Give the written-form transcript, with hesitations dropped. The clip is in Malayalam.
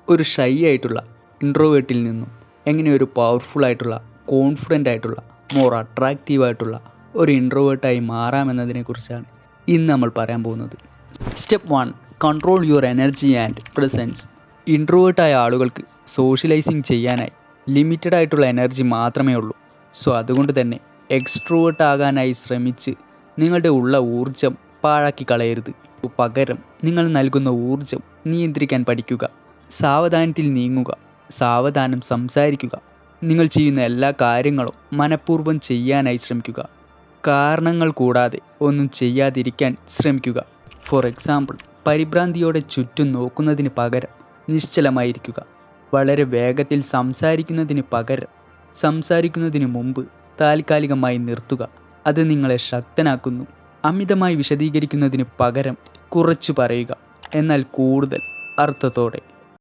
ഒരു ഷൈ ആയിട്ടുള്ള ഇൻട്രോവേർട്ടിൽ നിന്നും എങ്ങനെ ഒരു പവർഫുൾ ആയിട്ടുള്ള കോൺഫിഡൻ്റ് ആയിട്ടുള്ള മോർ അട്രാക്റ്റീവ് ആയിട്ടുള്ള ഒരു ഇൻട്രോവേർട്ടായി മാറാമെന്നതിനെക്കുറിച്ചാണ് ഇന്ന് നമ്മൾ പറയാൻ പോകുന്നത്. Step 1, control your energy and presence. ഇൻട്രോവേർട്ടായ ആളുകൾക്ക് സോഷ്യലൈസിങ് ചെയ്യാനായി ലിമിറ്റഡ് ആയിട്ടുള്ള എനർജി മാത്രമേ ഉള്ളൂ. സോ അതുകൊണ്ട് തന്നെ എക്സ്ട്രോവേർട്ട് ആകാനായി ശ്രമിച്ച് നിങ്ങളുടെ ഉള്ള ഊർജം പാഴാക്കി കളയരുത്. പകരം നിങ്ങൾ നൽകുന്ന ഊർജം നിയന്ത്രിക്കാൻ പഠിക്കുക. സാവധാനത്തിൽ നീങ്ങുക, സാവധാനം സംസാരിക്കുക. നിങ്ങൾ ചെയ്യുന്ന എല്ലാ കാര്യങ്ങളും മനഃപൂർവ്വം ചെയ്യാനായി ശ്രമിക്കുക. കാരണങ്ങൾ കൂടാതെ ഒന്നും ചെയ്യാതിരിക്കാൻ ശ്രമിക്കുക. ഫോർ എക്സാമ്പിൾ, പരിഭ്രാന്തിയോടെ ചുറ്റും നോക്കുന്നതിന് പകരം നിശ്ചലമായിരിക്കുക. വളരെ വേഗത്തിൽ സംസാരിക്കുന്നതിന് പകരം സംസാരിക്കുന്നതിന് മുമ്പ് താൽക്കാലികമായി നിർത്തുക. അത് നിങ്ങളെ ശക്തനാക്കുന്നു. അമിതമായി വിശദീകരിക്കുന്നതിന് പകരം കുറച്ചു പറയുക, എന്നാൽ കൂടുതൽ അർത്ഥത്തോടെ.